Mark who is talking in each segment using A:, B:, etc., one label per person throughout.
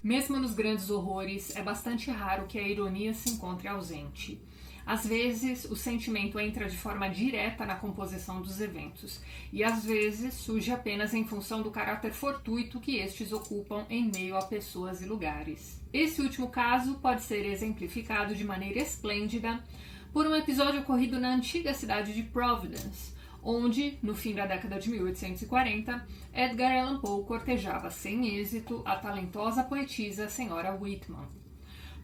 A: Mesmo nos grandes horrores, é bastante raro que a ironia se encontre ausente. Às vezes, o sentimento entra de forma direta na composição dos eventos, e às vezes surge apenas em função do caráter fortuito que estes ocupam em meio a pessoas e lugares. Esse último caso pode ser exemplificado de maneira esplêndida por um episódio ocorrido na antiga cidade de Providence, onde, no fim da década de 1840, Edgar Allan Poe cortejava sem êxito a talentosa poetisa Sra. Whitman.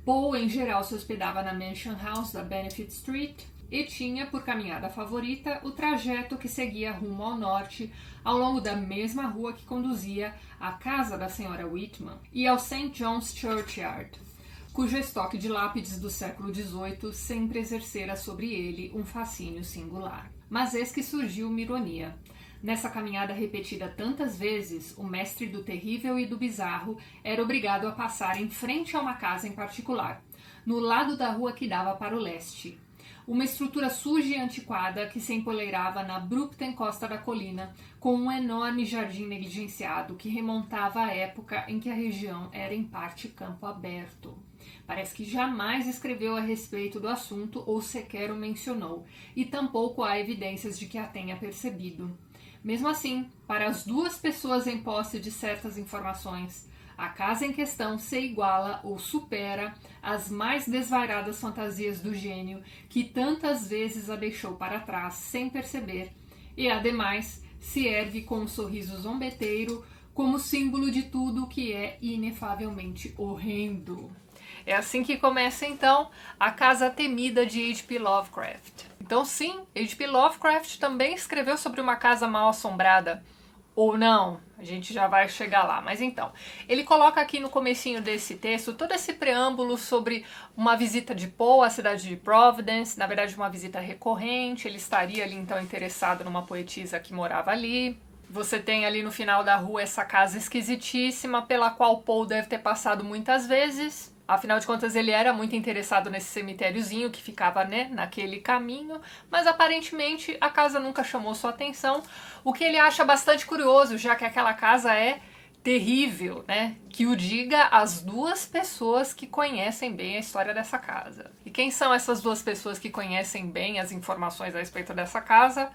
A: Poe, em geral, se hospedava na Mansion House da Benefit Street e tinha por caminhada favorita o trajeto que seguia rumo ao norte, ao longo da mesma rua que conduzia à casa da Sra. Whitman e ao St. John's Churchyard, cujo estoque de lápides do século XVIII sempre exercera sobre ele um fascínio singular. Mas eis que surgiu uma ironia. Nessa caminhada repetida tantas vezes, o mestre do terrível e do bizarro era obrigado a passar em frente a uma casa em particular, no lado da rua que dava para o leste. Uma estrutura suja e antiquada que se empoleirava na abrupta encosta da colina, com um enorme jardim negligenciado que remontava à época em que a região era em parte campo aberto. Parece que jamais escreveu a respeito do assunto ou sequer o mencionou, e tampouco há evidências de que a tenha percebido. Mesmo assim, para as duas pessoas em posse de certas informações, a casa em questão se iguala ou supera as mais desvairadas fantasias do gênio que tantas vezes a deixou para trás sem perceber, e ademais se ergue com um sorriso zombeteiro como símbolo de tudo o que é inefavelmente horrendo. É assim que começa, então, a Casa Temida de H.P. Lovecraft. Então, sim, H.P. Lovecraft também escreveu sobre uma casa mal assombrada. Ou não, a gente já vai chegar lá. Mas então, ele coloca aqui no comecinho desse texto todo esse preâmbulo sobre uma visita de Poe à cidade de Providence, na verdade uma visita recorrente, ele estaria ali então interessado numa poetisa que morava ali. Você tem ali no final da rua essa casa esquisitíssima pela qual Poe deve ter passado muitas vezes. Afinal de contas, ele era muito interessado nesse cemitériozinho que ficava, né, naquele caminho, mas aparentemente a casa nunca chamou sua atenção, o que ele acha bastante curioso, já que aquela casa é terrível, né? Que o diga as duas pessoas que conhecem bem a história dessa casa. E quem são essas duas pessoas que conhecem bem as informações a respeito dessa casa?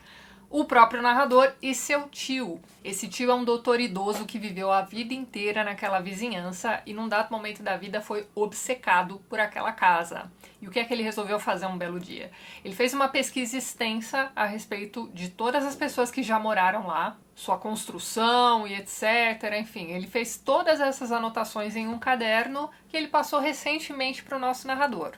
A: O próprio narrador e seu tio. Esse tio é um doutor idoso que viveu a vida inteira naquela vizinhança e num dado momento da vida foi obcecado por aquela casa. E o que é que ele resolveu fazer um belo dia? Ele fez uma pesquisa extensa a respeito de todas as pessoas que já moraram lá, sua construção e etc. Enfim, ele fez todas essas anotações em um caderno que ele passou recentemente para o nosso narrador.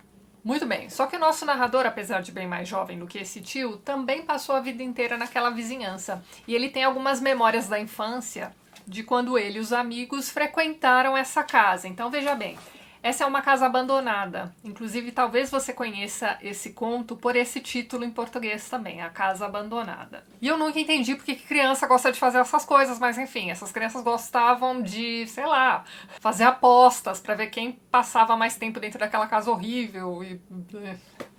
A: Muito bem, só que o nosso narrador, apesar de bem mais jovem do que esse tio, também passou a vida inteira naquela vizinhança. E ele tem algumas memórias da infância de quando ele e os amigos frequentaram essa casa. Então veja bem, essa é uma casa abandonada. Inclusive, talvez você conheça esse conto por esse título em português também, A Casa Abandonada. E eu nunca entendi porque que criança gosta de fazer essas coisas, mas enfim, essas crianças gostavam de, sei lá, fazer apostas para ver quem passava mais tempo dentro daquela casa horrível e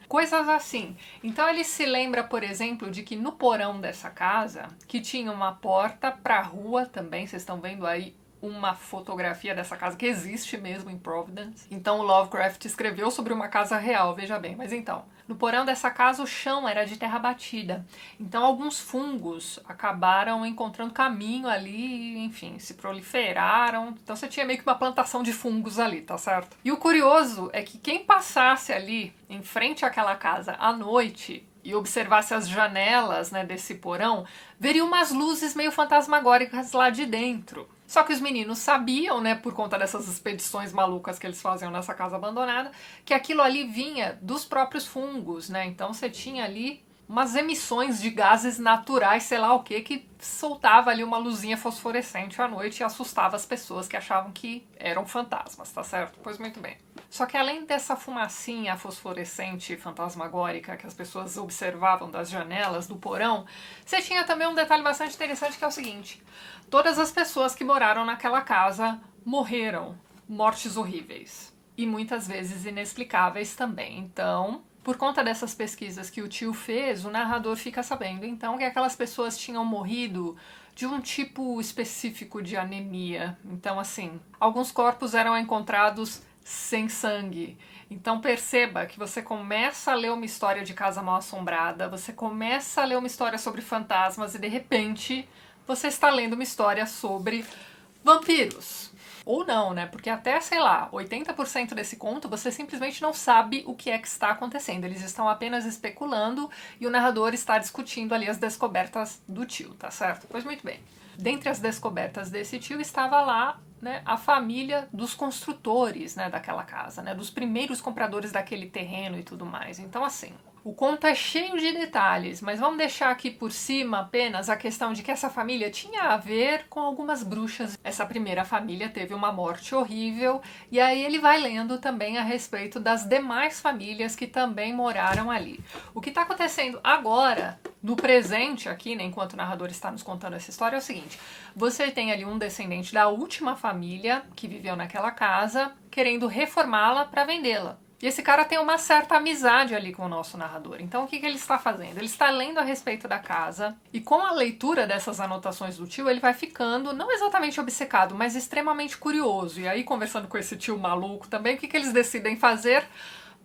A: coisas assim. Então ele se lembra, por exemplo, de que no porão dessa casa, que tinha uma porta para a rua também, vocês estão vendo aí uma fotografia dessa casa que existe mesmo em Providence. Então o Lovecraft escreveu sobre uma casa real, veja bem. Mas então, no porão dessa casa o chão era de terra batida. Então alguns fungos acabaram encontrando caminho ali, enfim, se proliferaram. Então você tinha meio que uma plantação de fungos ali, tá certo? E o curioso é que quem passasse ali em frente àquela casa à noite e observasse as janelas, né, desse porão, veria umas luzes meio fantasmagóricas lá de dentro. Só que os meninos sabiam, né, por conta dessas expedições malucas que eles faziam nessa casa abandonada, que aquilo ali vinha dos próprios fungos, né? Então você tinha ali umas emissões de gases naturais, sei lá o que soltava ali uma luzinha fosforescente à noite e assustava as pessoas que achavam que eram fantasmas, tá certo? Pois muito bem. Só que além dessa fumacinha fosforescente fantasmagórica que as pessoas observavam das janelas do porão, você tinha também um detalhe bastante interessante que é o seguinte: todas as pessoas que moraram naquela casa morreram, mortes horríveis. E muitas vezes inexplicáveis também. Então, Por conta dessas pesquisas que o tio fez, o narrador fica sabendo então que aquelas pessoas tinham morrido de um tipo específico de anemia. Então, assim, alguns corpos eram encontrados sem sangue. Então perceba que você começa a ler uma história de Casa Mal-Assombrada, você começa a ler uma história sobre fantasmas e de repente você está lendo uma história sobre vampiros. Ou não, né? Porque até, sei lá, 80% desse conto você simplesmente não sabe o que é que está acontecendo. Eles estão apenas especulando e o narrador está discutindo ali as descobertas do tio, tá certo? Pois muito bem. Dentre as descobertas desse tio estava lá, né, a família dos construtores, né, daquela casa, né, dos primeiros compradores daquele terreno e tudo mais. Então, assim, o conto é cheio de detalhes, mas vamos deixar aqui por cima apenas a questão de que essa família tinha a ver com algumas bruxas. Essa primeira família teve uma morte horrível, e aí ele vai lendo também a respeito das demais famílias que também moraram ali. O que está acontecendo agora, no presente aqui, né, enquanto o narrador está nos contando essa história, é o seguinte: você tem ali um descendente da última família que viveu naquela casa, querendo reformá-la para vendê-la. E esse cara tem uma certa amizade ali com o nosso narrador. Então o que ele está fazendo? Ele está lendo a respeito da casa e com a leitura dessas anotações do tio, ele vai ficando não exatamente obcecado, mas extremamente curioso. E aí, conversando com esse tio maluco também, o que eles decidem fazer?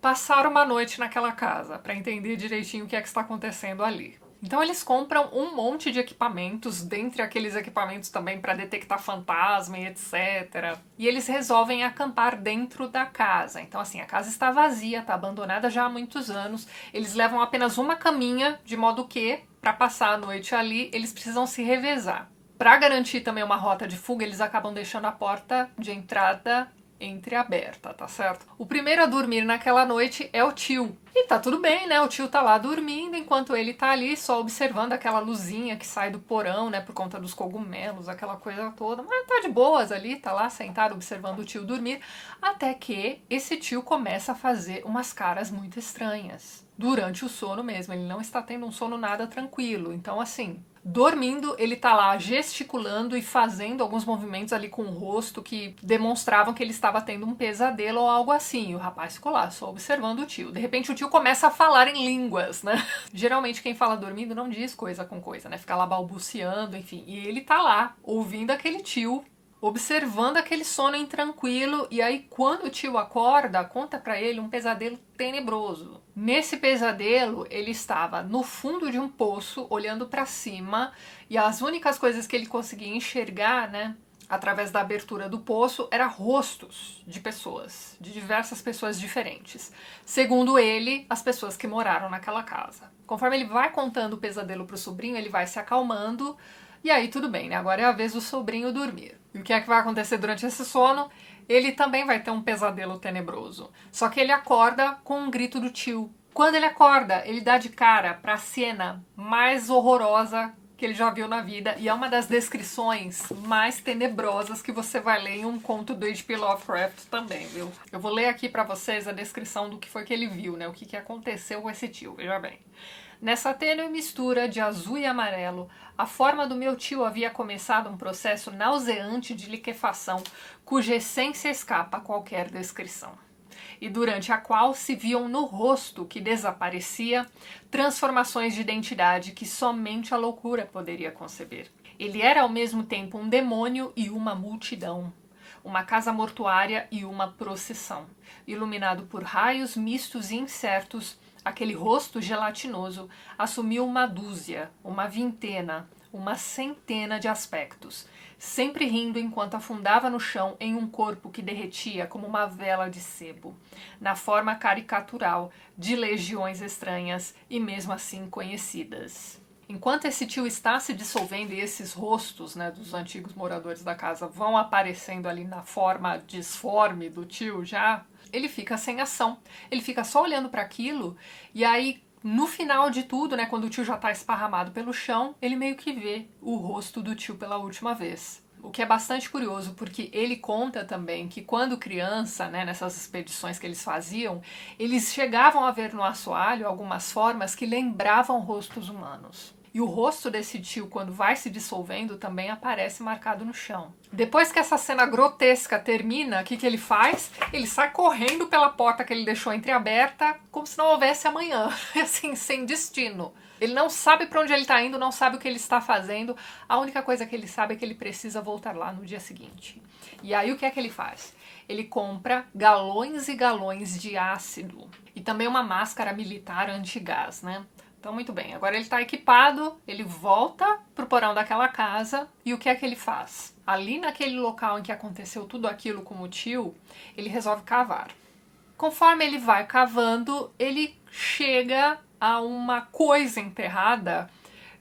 A: Passar uma noite naquela casa para entender direitinho o que é que está acontecendo ali. Então eles compram um monte de equipamentos, dentre aqueles equipamentos também para detectar fantasma e etc. E eles resolvem acampar dentro da casa. Então assim, a casa está vazia, está abandonada já há muitos anos. Eles levam apenas uma caminha, de modo que, para passar a noite ali, eles precisam se revezar. Para garantir também uma rota de fuga, eles acabam deixando a porta de entrada entreaberta, tá certo? O primeiro a dormir naquela noite é o tio. E tá tudo bem, né? O tio tá lá dormindo, enquanto ele tá ali só observando aquela luzinha que sai do porão, né? Por conta dos cogumelos, aquela coisa toda. Mas tá de boas ali, tá lá sentado observando o tio dormir. Até que esse tio começa a fazer umas caras muito estranhas. Durante o sono mesmo, ele não está tendo um sono nada tranquilo. Então, assim, dormindo, ele tá lá gesticulando e fazendo alguns movimentos ali com o rosto que demonstravam que ele estava tendo um pesadelo ou algo assim. E o rapaz ficou lá, só observando o tio. De repente o tio começa a falar em línguas, né? Geralmente quem fala dormindo não diz coisa com coisa, né? Fica lá balbuciando, enfim. E ele tá lá, ouvindo aquele tio, observando aquele sono intranquilo, e aí quando o tio acorda, conta pra ele um pesadelo tenebroso. Nesse pesadelo, ele estava no fundo de um poço, olhando pra cima, e as únicas coisas que ele conseguia enxergar, né, através da abertura do poço, eram rostos de pessoas, de diversas pessoas diferentes. Segundo ele, as pessoas que moraram naquela casa. Conforme ele vai contando o pesadelo pro sobrinho, ele vai se acalmando, e aí tudo bem, né? Agora é a vez do sobrinho dormir. E o que é que vai acontecer durante esse sono? Ele também vai ter um pesadelo tenebroso. Só que ele acorda com um grito do tio. Quando ele acorda, ele dá de cara para a cena mais horrorosa que ele já viu na vida, e é uma das descrições mais tenebrosas que você vai ler em um conto do H.P. Lovecraft também, viu? Eu vou ler aqui para vocês a descrição do que foi que ele viu, né? O que aconteceu com esse tio, veja bem. Nessa tênue mistura de azul e amarelo, a forma do meu tio havia começado um processo nauseante de liquefação, cuja essência escapa a qualquer descrição, e durante a qual se viam no rosto que desaparecia transformações de identidade que somente a loucura poderia conceber. Ele era ao mesmo tempo um demônio e uma multidão, uma casa mortuária e uma procissão, iluminado por raios mistos e incertos. Aquele rosto gelatinoso assumiu uma dúzia, uma vintena, uma centena de aspectos, sempre rindo enquanto afundava no chão em um corpo que derretia como uma vela de sebo, na forma caricatural de legiões estranhas e mesmo assim conhecidas. Enquanto esse tio está se dissolvendo e esses rostos, né, dos antigos moradores da casa vão aparecendo ali na forma disforme do tio já, ele fica sem ação. Ele fica só olhando para aquilo, e aí no final de tudo, né, quando o tio já está esparramado pelo chão, ele meio que vê o rosto do tio pela última vez. O que é bastante curioso, porque ele conta também que quando criança, né, nessas expedições que eles faziam, eles chegavam a ver no assoalho algumas formas que lembravam rostos humanos. E o rosto desse tio, quando vai se dissolvendo, também aparece marcado no chão. Depois que essa cena grotesca termina, o que ele faz? Ele sai correndo pela porta que ele deixou entreaberta, como se não houvesse amanhã, assim, sem destino. Ele não sabe para onde ele está indo, não sabe o que ele está fazendo. A única coisa que ele sabe é que ele precisa voltar lá no dia seguinte. E aí o que é que ele faz? Ele compra galões e galões de ácido e também uma máscara militar antigás, né? Então, muito bem. Agora ele está equipado, ele volta pro porão daquela casa e o que é que ele faz? Ali naquele local em que aconteceu tudo aquilo com o tio, ele resolve cavar. Conforme ele vai cavando, ele chega a uma coisa enterrada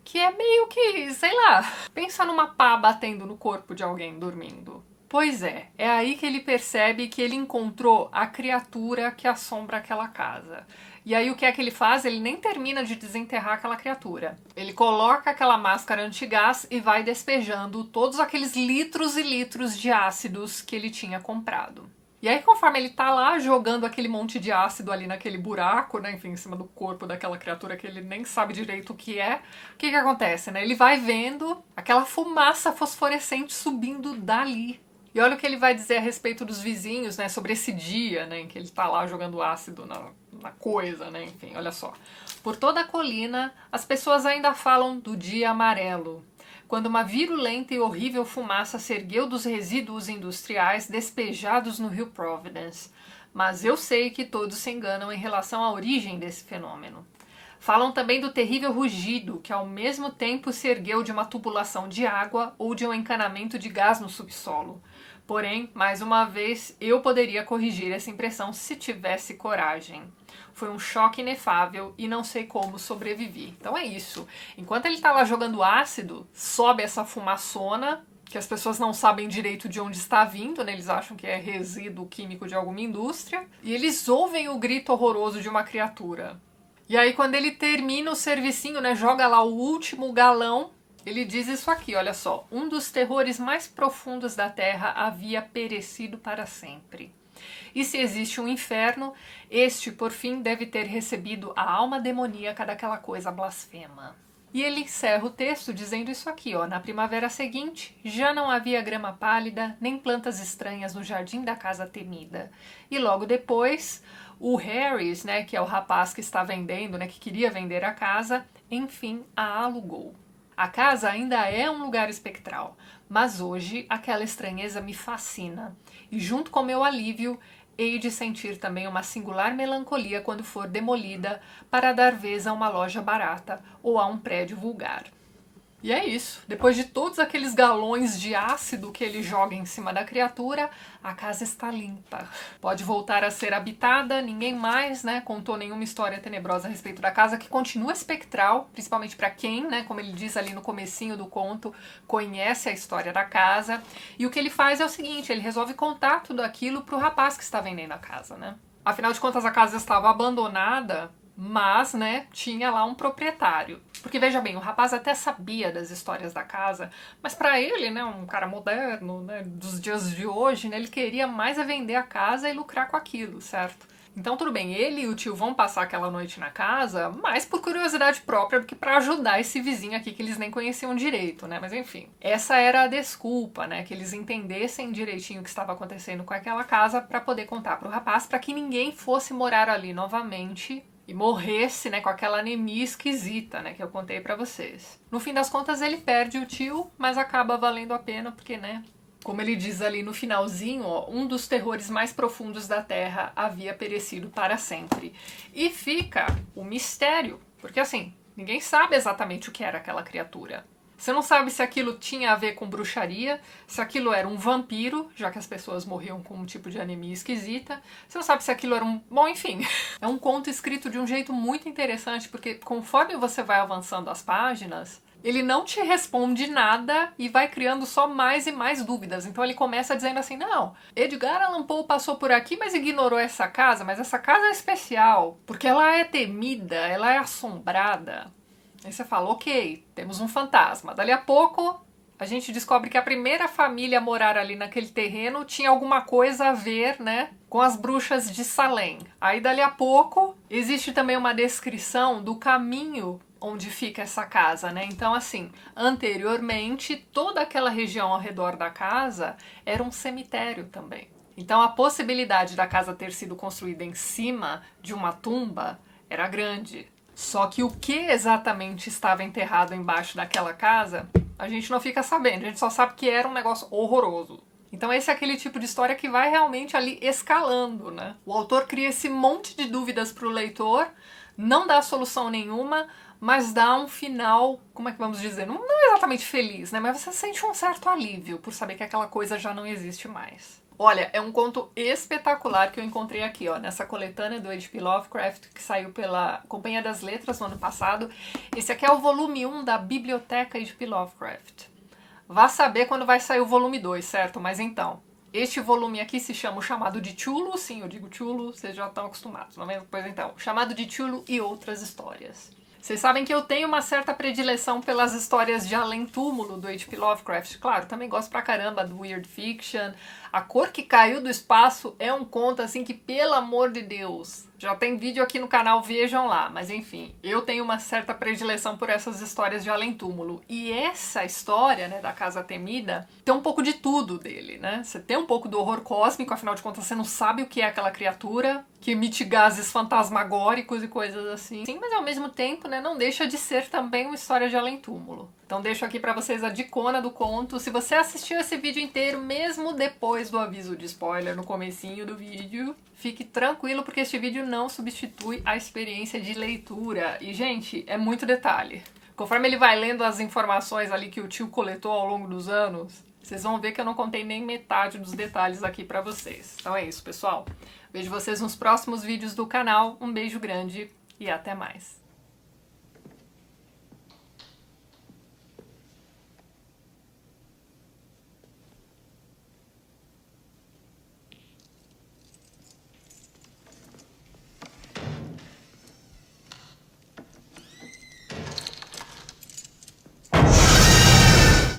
A: que é meio que, sei lá, pensa numa pá batendo no corpo de alguém dormindo. Pois é aí que ele percebe que ele encontrou a criatura que assombra aquela casa. E aí o que é que ele faz? Ele nem termina de desenterrar aquela criatura. Ele coloca aquela máscara antigás e vai despejando todos aqueles litros e litros de ácidos que ele tinha comprado. E aí, conforme ele tá lá jogando aquele monte de ácido ali naquele buraco, né, enfim, em cima do corpo daquela criatura que ele nem sabe direito o que é, o que acontece, né? Ele vai vendo aquela fumaça fosforescente subindo dali. E olha o que ele vai dizer a respeito dos vizinhos, né, sobre esse dia, né, em que ele tá lá jogando ácido na coisa, né, enfim, olha só. Por toda a colina, as pessoas ainda falam do dia amarelo, quando uma virulenta e horrível fumaça se ergueu dos resíduos industriais despejados no rio Providence. Mas eu sei que todos se enganam em relação à origem desse fenômeno. Falam também do terrível rugido, que ao mesmo tempo se ergueu de uma tubulação de água ou de um encanamento de gás no subsolo. Porém, mais uma vez, eu poderia corrigir essa impressão se tivesse coragem. Foi um choque inefável e não sei como sobrevivi. Então é isso. Enquanto ele tá lá jogando ácido, sobe essa fumaçona, que as pessoas não sabem direito de onde está vindo, né? Eles acham que é resíduo químico de alguma indústria. E eles ouvem o grito horroroso de uma criatura. E aí quando ele termina o servicinho, né, joga lá o último galão, ele diz isso aqui, olha só. Um dos terrores mais profundos da Terra havia perecido para sempre. E se existe um inferno, este, por fim, deve ter recebido a alma demoníaca daquela coisa blasfema. E ele encerra o texto dizendo isso aqui, ó. Na primavera seguinte, já não havia grama pálida, nem plantas estranhas no jardim da casa temida. E logo depois, o Harris, né, que é o rapaz que está vendendo, né, que queria vender a casa, enfim, a alugou. A casa ainda é um lugar espectral, mas hoje aquela estranheza me fascina. E junto com meu alívio, hei de sentir também uma singular melancolia quando for demolida para dar vez a uma loja barata ou a um prédio vulgar. E é isso. Depois de todos aqueles galões de ácido que ele joga em cima da criatura, a casa está limpa. Pode voltar a ser habitada, ninguém mais, né, contou nenhuma história tenebrosa a respeito da casa, que continua espectral, principalmente para quem, né, como ele diz ali no comecinho do conto, conhece a história da casa. E o que ele faz é o seguinte, ele resolve contar tudo aquilo pro rapaz que está vendendo a casa, né? Afinal de contas, a casa estava abandonada, mas, né, tinha lá um proprietário. Porque, veja bem, o rapaz até sabia das histórias da casa, mas para ele, né, um cara moderno, né, dos dias de hoje, né, ele queria mais é vender a casa e lucrar com aquilo, certo? Então, tudo bem, ele e o tio vão passar aquela noite na casa, mais por curiosidade própria do que para ajudar esse vizinho aqui que eles nem conheciam direito, né? Mas enfim, essa era a desculpa, né? Que eles entendessem direitinho o que estava acontecendo com aquela casa para poder contar pro rapaz, para que ninguém fosse morar ali novamente e morresse, né, com aquela anemia esquisita, né, que eu contei pra vocês. No fim das contas, ele perde o tio, mas acaba valendo a pena, porque, né, como ele diz ali no finalzinho, ó, um dos terrores mais profundos da Terra havia perecido para sempre. E fica o mistério, porque assim, ninguém sabe exatamente o que era aquela criatura. Você não sabe se aquilo tinha a ver com bruxaria, se aquilo era um vampiro, já que as pessoas morriam com um tipo de anemia esquisita. Você não sabe se aquilo era um... Bom, enfim. É um conto escrito de um jeito muito interessante, porque conforme você vai avançando as páginas, ele não te responde nada e vai criando só mais e mais dúvidas. Então ele começa dizendo assim, não, Edgar Allan Poe passou por aqui, mas ignorou essa casa, mas essa casa é especial, porque ela é temida, ela é assombrada. Aí você fala, ok, temos um fantasma. Dali a pouco, a gente descobre que a primeira família a morar ali naquele terreno tinha alguma coisa a ver, né, com as bruxas de Salem. Aí, dali a pouco, existe também uma descrição do caminho onde fica essa casa, né? Então, assim, anteriormente, toda aquela região ao redor da casa era um cemitério também. Então, a possibilidade da casa ter sido construída em cima de uma tumba era grande. Só que o que exatamente estava enterrado embaixo daquela casa, a gente não fica sabendo. A gente só sabe que era um negócio horroroso. Então esse é aquele tipo de história que vai realmente ali escalando, né? O autor cria esse monte de dúvidas para o leitor, não dá solução nenhuma, mas dá um final, como é que vamos dizer, não exatamente feliz, né? Mas você sente um certo alívio por saber que aquela coisa já não existe mais. Olha, é um conto espetacular que eu encontrei aqui, ó, nessa coletânea do H.P. Lovecraft, que saiu pela Companhia das Letras no ano passado. Esse aqui é o volume 1 da Biblioteca H.P. Lovecraft. Vá saber quando vai sair o volume 2, certo? Mas então, este volume aqui se chama O Chamado de Cthulhu. Sim, eu digo Cthulhu, vocês já estão acostumados, não é? Pois então, O Chamado de Cthulhu e Outras Histórias. Vocês sabem que eu tenho uma certa predileção pelas histórias de além-túmulo do H.P. Lovecraft. Claro, também gosto pra caramba do Weird Fiction. A Cor que Caiu do Espaço é um conto assim que, pelo amor de Deus, já tem vídeo aqui no canal, vejam lá. Mas enfim, eu tenho uma certa predileção por essas histórias de além-túmulo. E essa história, né, da Casa Temida, tem um pouco de tudo dele, né? Você tem um pouco do horror cósmico, afinal de contas você não sabe o que é aquela criatura, que emite gases fantasmagóricos e coisas assim. Sim, mas ao mesmo tempo, né, não deixa de ser também uma história de além-túmulo. Então deixo aqui pra vocês a dicona do conto. Se você assistiu esse vídeo inteiro, mesmo depois do aviso de spoiler no comecinho do vídeo, fique tranquilo porque este vídeo não substitui a experiência de leitura. E, gente, é muito detalhe. Conforme ele vai lendo as informações ali que o tio coletou ao longo dos anos, vocês vão ver que eu não contei nem metade dos detalhes aqui pra vocês. Então é isso, pessoal. Vejo vocês nos próximos vídeos do canal. Um beijo grande e até mais.